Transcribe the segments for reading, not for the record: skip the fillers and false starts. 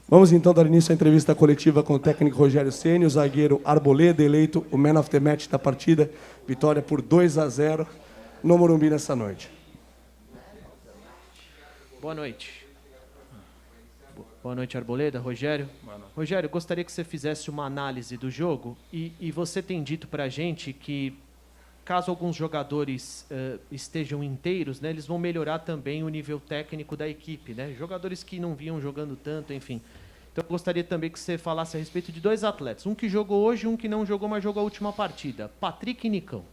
Vamos então dar início à entrevista coletiva com o técnico Rogério Ceni, o zagueiro Arboleda, eleito o Man of the Match da partida. Vitória por 2-0 no Morumbi nessa noite. Boa noite. Boa noite, Arboleda. Rogério. Rogério, gostaria que você fizesse uma análise do jogo e você tem dito para a gente que caso alguns jogadores estejam inteiros, né, eles vão melhorar também o nível técnico da equipe, né? Jogadores que não vinham jogando tanto, enfim. Então eu gostaria também que você falasse a respeito de dois atletas. Um que jogou hoje e um que não jogou, mas jogou a última partida. Patrick e Nicão.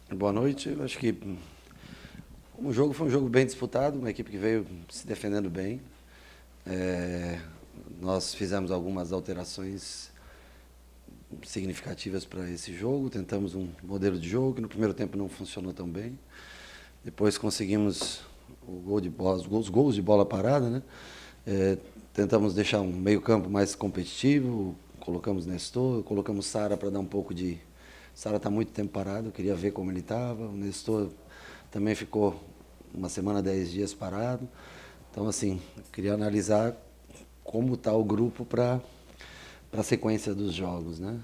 Boa noite. Eu acho que o jogo foi um jogo bem disputado, uma equipe que veio se defendendo bem. Nós fizemos algumas alterações significativas para esse jogo, tentamos um modelo de jogo que no primeiro tempo não funcionou tão bem. Depois conseguimos os gols de bola parada, né? Tentamos deixar um meio-campo mais competitivo, colocamos Nestor, colocamos Sara para dar um pouco de... Sara está muito tempo parado, eu queria ver como ele estava. O Nestor também ficou uma semana, 10 dias parado. Então, assim, eu queria analisar como está o grupo para a sequência dos jogos, né?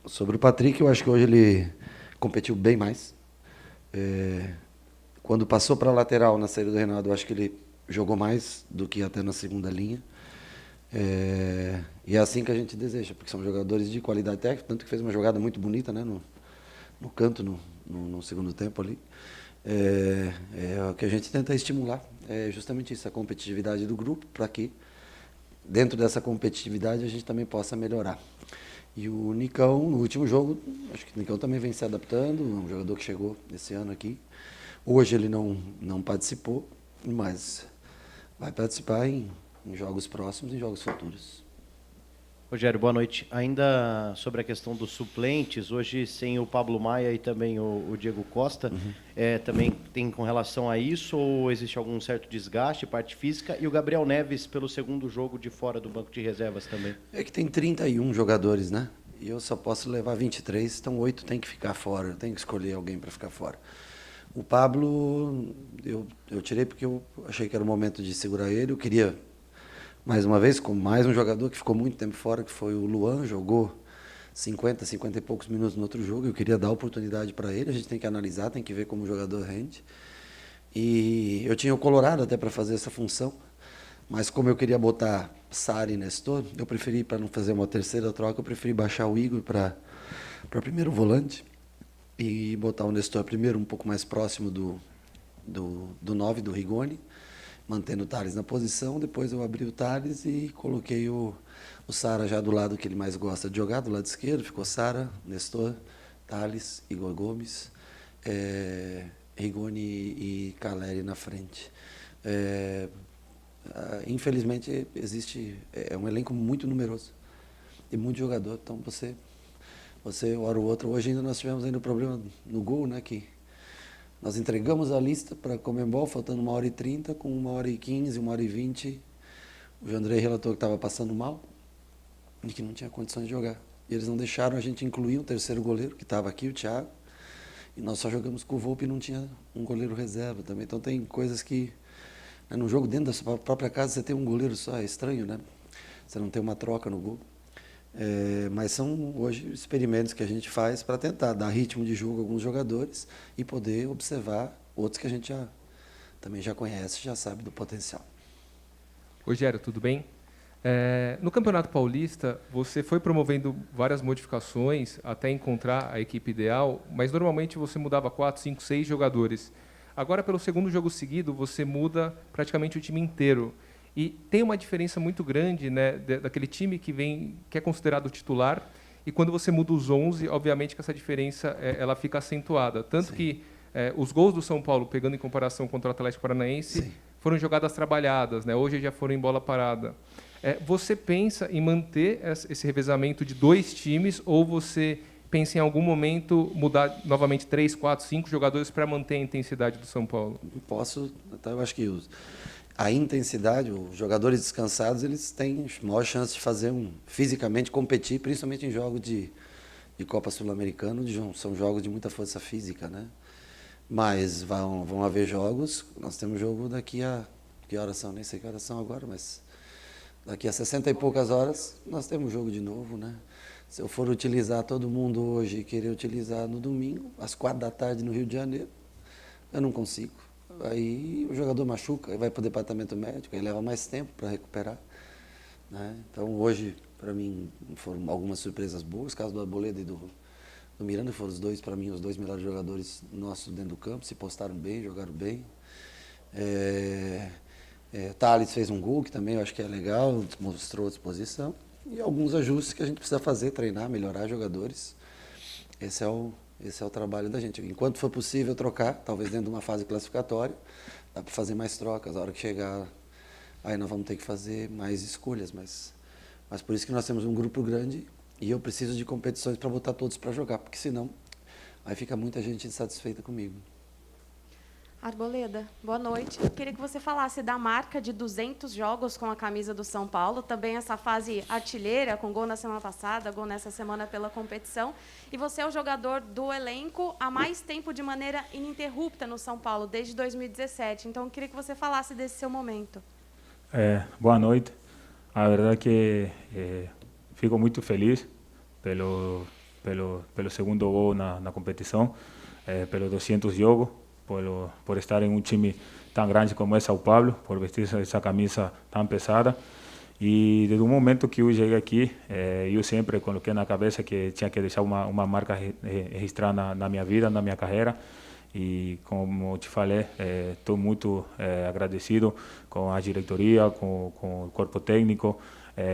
Sobre o Patrick, eu acho que hoje ele competiu bem mais. Quando passou para a lateral na saída do Renato, eu acho que ele jogou mais do que até na segunda linha. E é assim que a gente deseja, porque são jogadores de qualidade técnica, tanto que fez uma jogada muito bonita, né, no canto, no segundo tempo ali. O que a gente tenta estimular é justamente isso, a competitividade do grupo, para que dentro dessa competitividade a gente também possa melhorar. E o Nicão, no último jogo, acho que o Nicão também vem se adaptando, é um jogador que chegou esse ano aqui. Hoje ele não participou, mas vai participar em jogos próximos e jogos futuros. Rogério, boa noite. Ainda sobre a questão dos suplentes, hoje sem o Pablo Maia e também o Diego Costa, também tem com relação a isso ou existe algum certo desgaste, parte física? E o Gabriel Neves pelo segundo jogo de fora do banco de reservas também? É que tem 31 jogadores, né? E eu só posso levar 23, então 8 tem que ficar fora, eu tenho que escolher alguém para ficar fora. O Pablo, eu tirei porque eu achei que era o momento de segurar ele, eu queria... Mais uma vez, com mais um jogador que ficou muito tempo fora, que foi o Luan, jogou 50 e poucos minutos no outro jogo. Eu queria dar oportunidade para ele, a gente tem que analisar, tem que ver como o jogador rende. E eu tinha o Colorado até para fazer essa função, mas como eu queria botar Sara e Nestor, eu preferi, para não fazer uma terceira troca, eu preferi baixar o Igor para primeiro volante e botar o Nestor primeiro, um pouco mais próximo do 9, do Rigoni, mantendo o Thales na posição. Depois eu abri o Thales e coloquei o Sara já do lado que ele mais gosta de jogar, do lado esquerdo. Ficou Sara, Nestor, Thales, Igor Gomes, Rigoni e Caleri na frente. Infelizmente, é um elenco muito numeroso e muito jogador. Então, você hora ou outra... Hoje ainda nós tivemos ainda um problema no gol, né, que nós entregamos a lista para a Conmebol, faltando 1h30, com 1h15, 1h20, o Jandrei relatou que estava passando mal e que não tinha condições de jogar. E eles não deixaram a gente incluir o terceiro goleiro, que estava aqui, o Thiago, e nós só jogamos com o Volpi e não tinha um goleiro reserva também. Então tem coisas que, né, no jogo dentro da sua própria casa, você tem um goleiro só, é estranho, né? Você não tem uma troca no gol. Mas são hoje experimentos que a gente faz para tentar dar ritmo de jogo a alguns jogadores e poder observar outros que a gente também já conhece, já sabe do potencial. Rogério, tudo bem? No Campeonato Paulista, você foi promovendo várias modificações até encontrar a equipe ideal, mas normalmente você mudava 4, 5, 6 jogadores. Agora, pelo segundo jogo seguido, você muda praticamente o time inteiro. E tem uma diferença muito grande, né, daquele time que é considerado titular, e quando você muda os 11, obviamente que essa diferença ela fica acentuada. Tanto Sim. que os gols do São Paulo, pegando em comparação contra o Atlético Paranaense, Sim. foram jogadas trabalhadas, né? Hoje já foram em bola parada. Você pensa em manter esse revezamento de 2 times, ou você pensa em algum momento mudar novamente 3, 4, 5 jogadores para manter a intensidade do São Paulo? Eu acho que a intensidade, os jogadores descansados, eles têm maior chance de fazer fisicamente competir, principalmente em jogos de Copa Sul-Americana, são jogos de muita força física, né? Mas vão haver jogos, nós temos jogo daqui a Que horas são? Nem sei que horas são agora, mas daqui a 60 e poucas horas nós temos jogo de novo, né? Se eu for utilizar todo mundo hoje e querer utilizar no domingo, às 4 da tarde no Rio de Janeiro, eu não consigo. Aí o jogador machuca, aí vai para o departamento médico, aí leva mais tempo para recuperar, né? Então hoje, para mim, foram algumas surpresas boas, o caso do Arboleda e do Miranda, foram os dois, para mim, os dois melhores jogadores nossos dentro do campo, se postaram bem, jogaram bem. Thales fez um gol, que também eu acho que é legal, mostrou disposição. E alguns ajustes que a gente precisa fazer, treinar, melhorar jogadores. Esse é o trabalho da gente. Enquanto for possível trocar, talvez dentro de uma fase classificatória, dá para fazer mais trocas. A hora que chegar, aí nós vamos ter que fazer mais escolhas. Mas por isso que nós temos um grupo grande e eu preciso de competições para botar todos para jogar, porque senão aí fica muita gente insatisfeita comigo. Arboleda, boa noite. Eu queria que você falasse da marca de 200 jogos com a camisa do São Paulo, também essa fase artilheira, com gol na semana passada, gol nessa semana pela competição. E você é o jogador do elenco há mais tempo de maneira ininterrupta no São Paulo, desde 2017. Então, eu queria que você falasse desse seu momento. Boa noite. A verdade é que fico muito feliz pelo segundo gol na competição, pelos 200 jogos, por estar em um time tão grande como é São Paulo, por vestir essa camisa tão pesada. E desde o momento que eu cheguei aqui, eu sempre coloquei na cabeça que tinha que deixar uma marca registrada na minha vida, na minha carreira. E como te falei, estou muito agradecido com a diretoria, com o corpo técnico,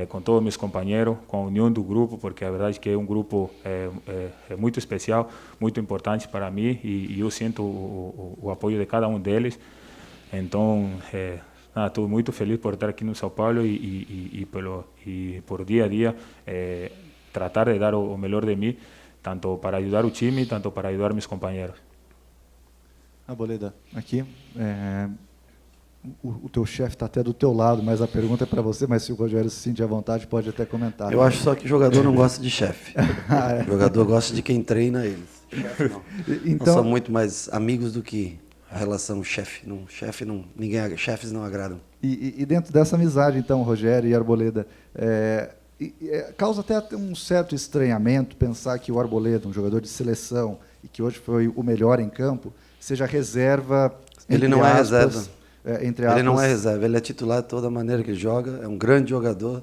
com todos meus companheiros, com a união do grupo, porque a verdade é que é um grupo muito especial, muito importante para mim e eu sinto o apoio de cada um deles. Então, estou muito feliz por estar aqui no São Paulo e por dia a dia tratar de dar o melhor de mim, tanto para ajudar o time, tanto para ajudar meus companheiros. Arboleda, aqui, o teu chefe está até do teu lado, mas a pergunta é para você, mas se o Rogério se sentir à vontade, pode até comentar. Eu acho só que jogador não gosta de chefe. O jogador gosta de quem treina eles. Chefe não. Então, nós somos muito mais amigos do que a relação chefe. Chefes não agradam. E dentro dessa amizade, então, Rogério e Arboleda, causa até um certo estranhamento pensar que o Arboleda, um jogador de seleção, e que hoje foi o melhor em campo, seja reserva. Ele não é reserva. Ele não é reserva, ele é titular de toda maneira que ele joga, é um grande jogador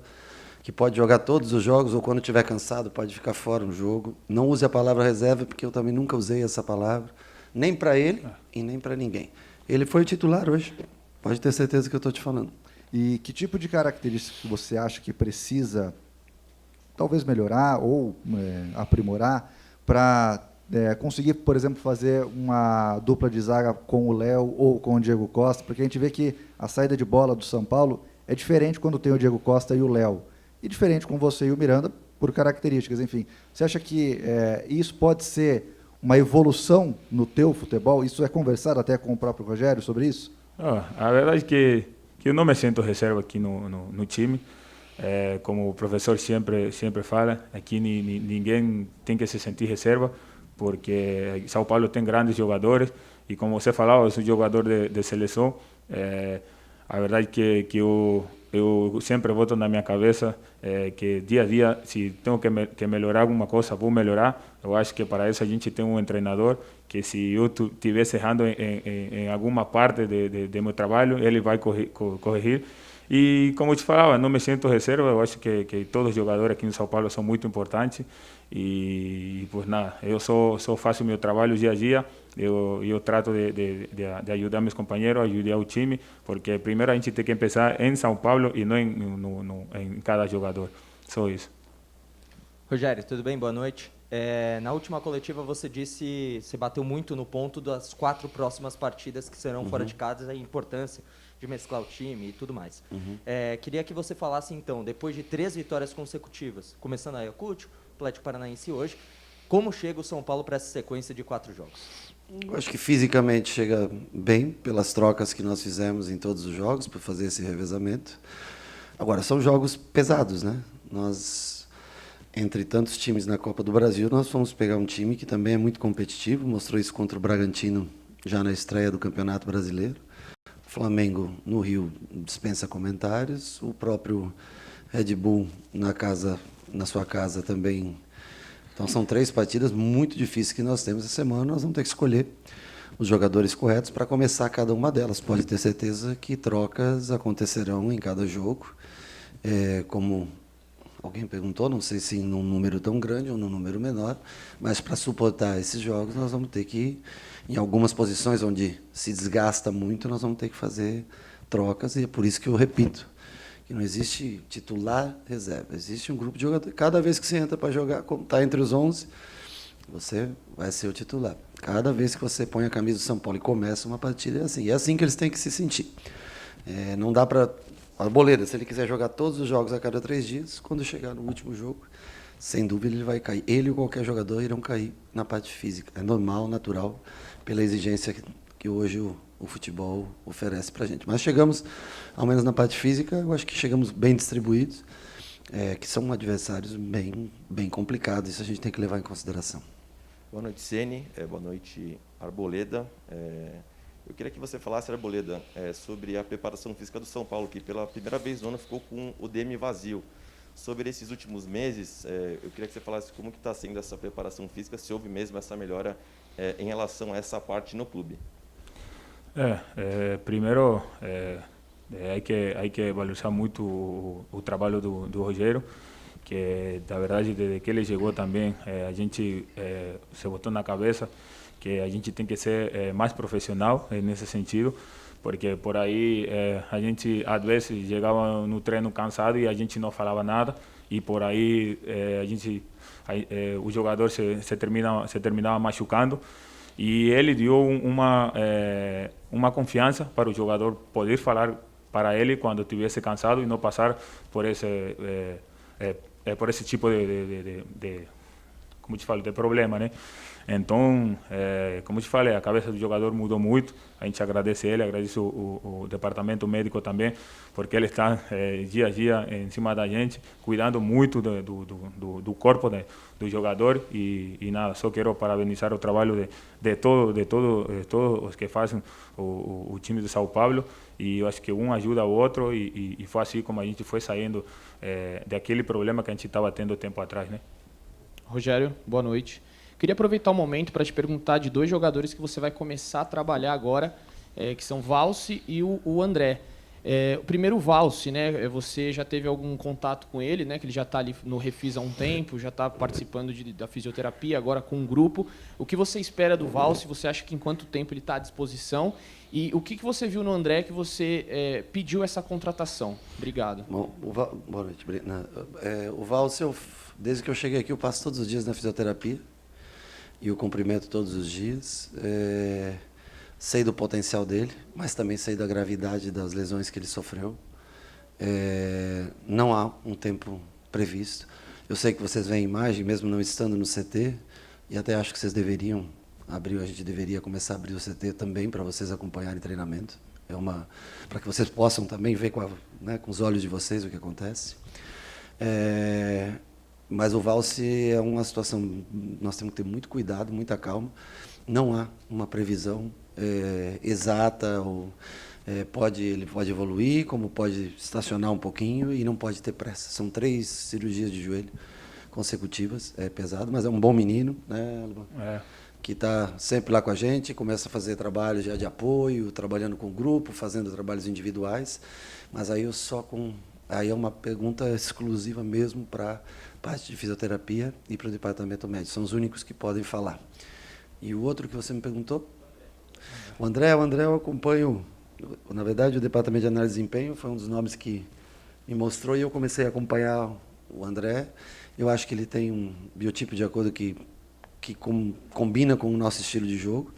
que pode jogar todos os jogos ou quando estiver cansado pode ficar fora um jogo. Não use a palavra reserva porque eu também nunca usei essa palavra, nem para ele e nem para ninguém. Ele foi o titular hoje, pode ter certeza que eu estou te falando. E que tipo de característica você acha que precisa talvez melhorar ou aprimorar para conseguir, por exemplo, fazer uma dupla de zaga com o Léo ou com o Diego Costa, porque a gente vê que a saída de bola do São Paulo é diferente quando tem o Diego Costa e o Léo, e diferente com você e o Miranda por características, enfim. Você acha que isso pode ser uma evolução no teu futebol? Isso é conversado até com o próprio Rogério sobre isso? A verdade é que eu não me sinto reserva aqui no time. Como o professor sempre fala, aqui ninguém tem que se sentir reserva, porque São Paulo tem grandes jogadores e como você falava, eu sou jogador de seleção. A verdade é que eu sempre boto na minha cabeça que dia a dia, se tenho que melhorar alguma coisa, vou melhorar. Eu acho que para isso a gente tem um treinador que se eu estivesse errando em alguma parte de meu trabalho, ele vai corrigir. E como eu te falava, não me sinto reserva, eu acho que todos os jogadores aqui no São Paulo são muito importantes e pues nada, eu só faço meu trabalho dia a dia, eu trato de ajudar meus companheiros, ajudar o time, porque primeiro a gente tem que pensar em São Paulo e não em cada jogador, só isso. Rogério, tudo bem? Boa noite. Na última coletiva você bateu muito no ponto das 4 próximas partidas que serão fora de casa, a importância de mesclar o time e tudo mais. Queria que você falasse então, depois de 3 vitórias consecutivas, começando a Ayacucho, Atlético Paranaense hoje, como chega o São Paulo para essa sequência de 4 jogos? Eu acho que fisicamente chega bem, pelas trocas que nós fizemos em todos os jogos, para fazer esse revezamento. Agora, são jogos pesados, né? Nós, entre tantos times na Copa do Brasil, nós fomos pegar um time que também é muito competitivo, mostrou isso contra o Bragantino já na estreia do Campeonato Brasileiro. Flamengo no Rio dispensa comentários, o próprio Red Bull na sua casa também. Então são 3 partidas muito difíceis que nós temos essa semana, nós vamos ter que escolher os jogadores corretos para começar cada uma delas. Pode ter certeza que trocas acontecerão em cada jogo, como alguém perguntou, não sei se num número tão grande ou num número menor, mas para suportar esses jogos nós vamos ter que, em algumas posições onde se desgasta muito, nós vamos ter que fazer trocas, e é por isso que eu repito, que não existe titular reserva, existe um grupo de jogadores. Cada vez que você entra para jogar, como está entre os 11, você vai ser o titular. Cada vez que você põe a camisa do São Paulo e começa uma partida, é assim. E é assim que eles têm que se sentir. Não dá para... Arboleda, se ele quiser jogar todos os jogos a cada 3 dias, quando chegar no último jogo, sem dúvida ele vai cair. Ele ou qualquer jogador irão cair na parte física. É normal, natural, pela exigência que hoje o futebol oferece para a gente. Mas chegamos, ao menos na parte física, eu acho que chegamos bem distribuídos, que são adversários bem complicados. Isso a gente tem que levar em consideração. Boa noite, Ceni. Boa noite, Arboleda. Eu queria que você falasse, Arboleda, sobre a preparação física do São Paulo, que pela primeira vez no ano ficou com o DM vazio. Sobre esses últimos meses, eu queria que você falasse como que está sendo essa preparação física, se houve mesmo essa melhora em relação a essa parte no clube. Primeiro, hay que valorizar muito o trabalho do Rogério, que, na verdade, desde que ele chegou também, a gente se botou na cabeça que a gente tem que ser mais profissional nesse sentido, porque por aí a gente às vezes chegava no treino cansado e a gente não falava nada, e por aí o jogador se terminava machucando, e ele deu uma confiança para o jogador poder falar para ele quando estivesse cansado e não passar por esse tipo de como te falo, de problema, né? Então, como te falei, a cabeça do jogador mudou muito. A gente agradece ele, agradece o departamento médico também, porque ele está dia a dia em cima da gente, cuidando muito do corpo do jogador. E nada, só quero parabenizar o trabalho de todos os que fazem o time de São Paulo. E eu acho que um ajuda o outro, e foi assim como a gente foi saindo daquele problema que a gente estava tendo tempo atrás, né? Rogério, boa noite. Queria aproveitar o momento para te perguntar de 2 jogadores que você vai começar a trabalhar agora, que são Valse e o André. O primeiro, o Valse, né? Você já teve algum contato com ele, né? Que ele já está ali no Refis há um tempo, já está participando da fisioterapia, agora com um grupo. O que você espera do Valse? Você acha que em quanto tempo ele está à disposição? E o que você viu no André que você pediu essa contratação? Obrigado. Bom, boa noite, Brina. O Valse, desde que eu cheguei aqui, eu passo todos os dias na fisioterapia e o cumprimento todos os dias. Sei do potencial dele, mas também sei da gravidade das lesões que ele sofreu. Não há um tempo previsto. Eu sei que vocês veem imagem, mesmo não estando no CT, e até acho que vocês deveriam abrir, a gente deveria começar a abrir o CT também para vocês acompanharem treinamento. Para que vocês possam também ver com os olhos de vocês o que acontece. Mas o Valse é uma situação, nós temos que ter muito cuidado, muita calma. Não há uma previsão exata, ele pode evoluir, como pode estacionar um pouquinho, e não pode ter pressa. São 3 cirurgias de joelho consecutivas, é pesado, mas é um bom menino, né, Alba? Que está sempre lá com a gente, começa a fazer trabalho já de apoio, trabalhando com o grupo, fazendo trabalhos individuais, mas aí aí é uma pergunta exclusiva mesmo para parte de fisioterapia e para o departamento médico. São os únicos que podem falar. E o outro que você me perguntou? O André eu acompanho. Na verdade, o departamento de análise de desempenho foi um dos nomes que me mostrou, e eu comecei a acompanhar o André. Eu acho que ele tem um biotipo de acordo que combina com o nosso estilo de jogo.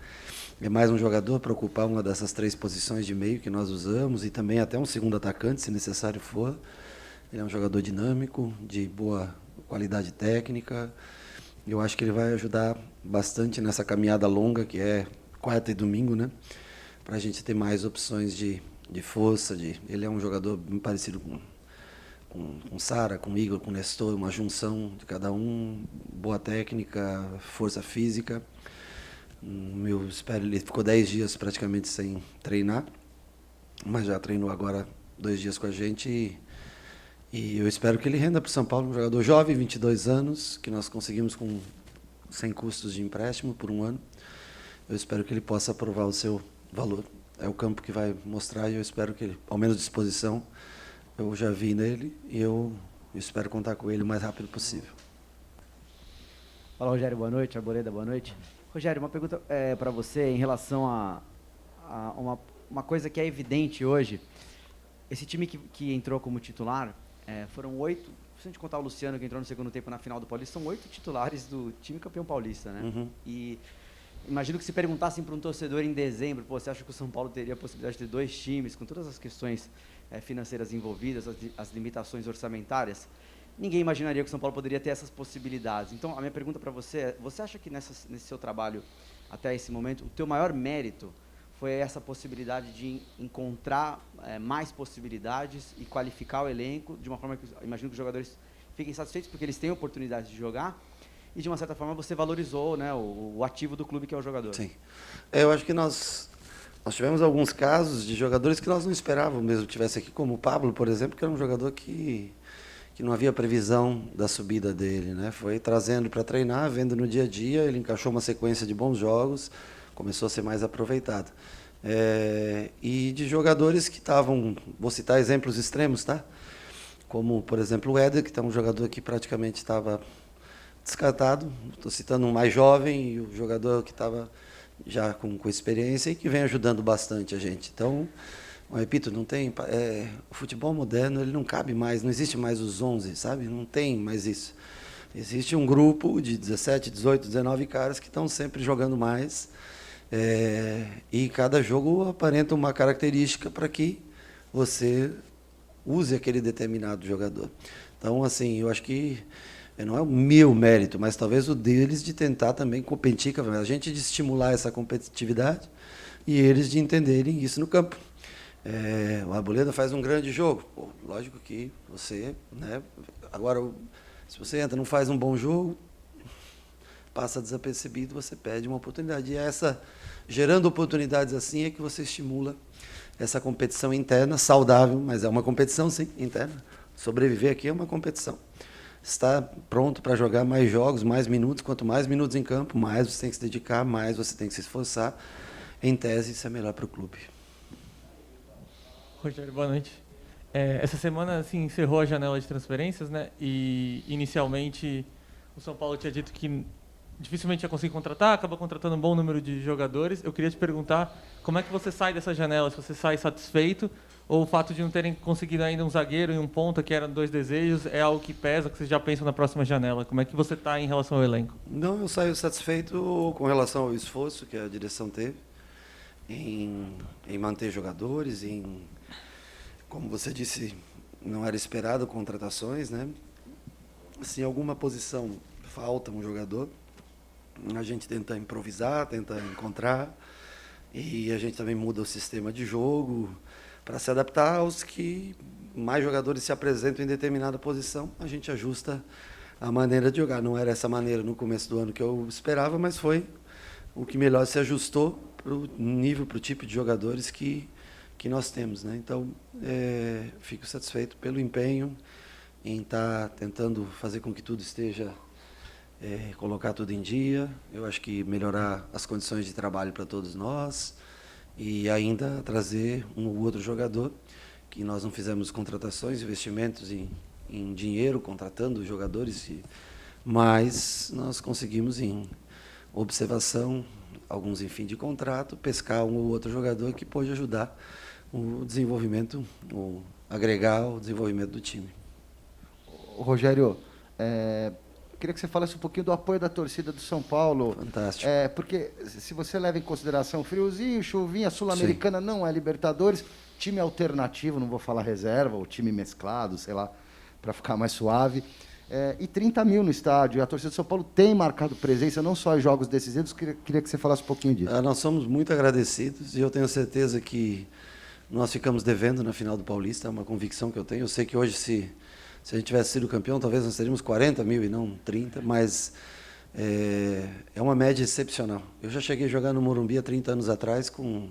É mais um jogador para ocupar uma dessas 3 posições de meio que nós usamos, e também até um segundo atacante, se necessário for. Ele é um jogador dinâmico, de boa qualidade técnica. Eu acho que ele vai ajudar bastante nessa caminhada longa, que é quarta e domingo, né? Para a gente ter mais opções de força. Ele é um jogador bem parecido com Sara, com Igor, com Nestor, uma junção de cada um, boa técnica, força física. Ele ficou 10 dias praticamente sem treinar, mas já treinou agora 2 dias com a gente e eu espero que ele renda para o São Paulo, um jogador jovem, 22 anos, que nós conseguimos sem custos de empréstimo por 1 ano. Eu espero que ele possa provar o seu valor. É o campo que vai mostrar e eu espero que ele, ao menos disposição, eu já vi nele e eu espero contar com ele o mais rápido possível. Fala, Rogério, boa noite. Arboleda, boa noite. Rogério, uma pergunta para você em relação a uma coisa que é evidente hoje. Esse time que entrou como titular, foram 8, se a gente contar o Luciano, que entrou no segundo tempo na final do Paulista, são 8 titulares do time campeão paulista, né? Uhum. E imagino que se perguntassem para um torcedor em dezembro, você acha que o São Paulo teria a possibilidade de ter 2 times, com todas as questões financeiras envolvidas, as limitações orçamentárias? Ninguém imaginaria que o São Paulo poderia ter essas possibilidades. Então, a minha pergunta para você é, você acha que nesse seu trabalho, até esse momento, o teu maior mérito foi essa possibilidade de encontrar mais possibilidades e qualificar o elenco de uma forma que, imagino que os jogadores fiquem satisfeitos porque eles têm a oportunidade de jogar e, de uma certa forma, você valorizou, né, o ativo do clube, que é o jogador. Sim. Eu acho que nós tivemos alguns casos de jogadores que nós não esperávamos mesmo que tivesse aqui, como o Pablo, por exemplo, que era um jogador que não havia previsão da subida dele, né? Foi trazendo para treinar, vendo no dia a dia, ele encaixou uma sequência de bons jogos, começou a ser mais aproveitado. E de jogadores que estavam, vou citar exemplos extremos, tá? Como, por exemplo, o Éder, que é um jogador que praticamente estava descartado, estou citando um mais jovem, e o jogador que estava já com experiência e que vem ajudando bastante a gente. Então, eu repito, não tem, o futebol moderno ele não cabe mais, não existe mais os 11, sabe? Não tem mais isso. Existe um grupo de 17, 18, 19 caras que estão sempre jogando mais, e cada jogo aparenta uma característica para que você use aquele determinado jogador. Então, assim, eu acho que não é o meu mérito, mas talvez o deles de tentar também competir, a gente de estimular essa competitividade e eles de entenderem isso no campo. O Arboleda faz um grande jogo. Pô, lógico que você, né? Agora, se você entra e não faz um bom jogo, passa desapercebido, você perde uma oportunidade. E gerando oportunidades assim é que você estimula essa competição interna, saudável, mas é uma competição, sim, interna. Sobreviver aqui é uma competição. Está pronto para jogar mais jogos, mais minutos. Quanto mais minutos em campo, mais você tem que se dedicar, mais você tem que se esforçar. Em tese, isso é melhor para o clube. Rogério, boa noite. Essa semana assim, encerrou a janela de transferências, né? E inicialmente o São Paulo tinha dito que dificilmente ia conseguir contratar, acaba contratando um bom número de jogadores. Eu queria te perguntar como é que você sai dessa janela, se você sai satisfeito ou o fato de não terem conseguido ainda um zagueiro e um ponta, que eram 2 desejos, é algo que pesa, que vocês já pensam na próxima janela? Como é que você está em relação ao elenco? Não, eu saio satisfeito com relação ao esforço que a direção teve em manter jogadores, como você disse, não era esperado contratações, né? Se em alguma posição falta um jogador, a gente tenta improvisar, tenta encontrar, e a gente também muda o sistema de jogo para se adaptar aos que mais jogadores se apresentam em determinada posição, a gente ajusta a maneira de jogar. Não era essa maneira no começo do ano que eu esperava, mas foi o que melhor se ajustou para o nível, para o tipo de jogadores que nós temos, né? Então, fico satisfeito pelo empenho em estar tentando fazer com que tudo esteja, colocar tudo em dia. Eu acho que melhorar as condições de trabalho para todos nós e ainda trazer um ou outro jogador, que nós não fizemos contratações, investimentos em dinheiro, contratando jogadores, mas nós conseguimos, em observação, alguns em fim de contrato, pescar um ou outro jogador que pode ajudar o desenvolvimento, agregar o desenvolvimento do time. Rogério, queria que você falasse um pouquinho do apoio da torcida do São Paulo. Fantástico. Porque se você leva em consideração friozinho, chuvinha, Sul-Americana não é Libertadores, time alternativo, não vou falar reserva, ou time mesclado, sei lá, para ficar mais suave. E 30 mil no estádio. A torcida do São Paulo tem marcado presença, não só em jogos decisivos. Queria que você falasse um pouquinho disso. Nós somos muito agradecidos e eu tenho certeza que nós ficamos devendo na final do Paulista, é uma convicção que eu tenho. Eu sei que hoje, se a gente tivesse sido campeão, talvez nós teríamos 40 mil e não 30, mas é uma média excepcional. Eu já cheguei a jogar no Morumbi há 30 anos atrás com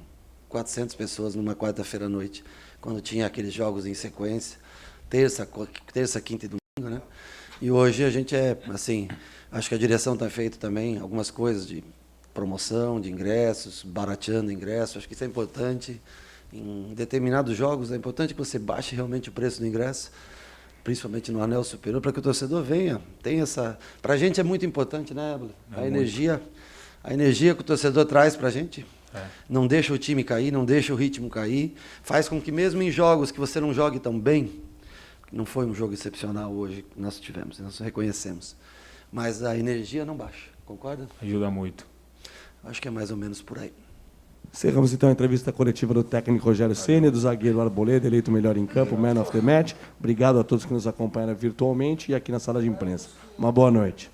400 pessoas numa quarta-feira à noite, quando tinha aqueles jogos em sequência, terça, quinta e domingo, né? E hoje a gente assim, acho que a direção está feito também algumas coisas de promoção de ingressos, barateando ingressos, acho que isso é importante. Em determinados jogos é importante que você baixe realmente o preço do ingresso, principalmente no anel superior, para que o torcedor venha. Tem essa, para a gente é muito importante, né, Ébolo? A energia que o torcedor traz para a gente, não deixa o time cair, não deixa o ritmo cair, faz com que mesmo em jogos que você não jogue tão bem, não foi um jogo excepcional hoje que nós tivemos, nós reconhecemos, mas a energia não baixa, concorda? Ajuda muito. Acho que é mais ou menos por aí. Encerramos então a entrevista coletiva do técnico Rogério Ceni, do zagueiro Arboleda, eleito melhor em campo, man of the match. Obrigado a todos que nos acompanharam virtualmente e aqui na sala de imprensa. Uma boa noite.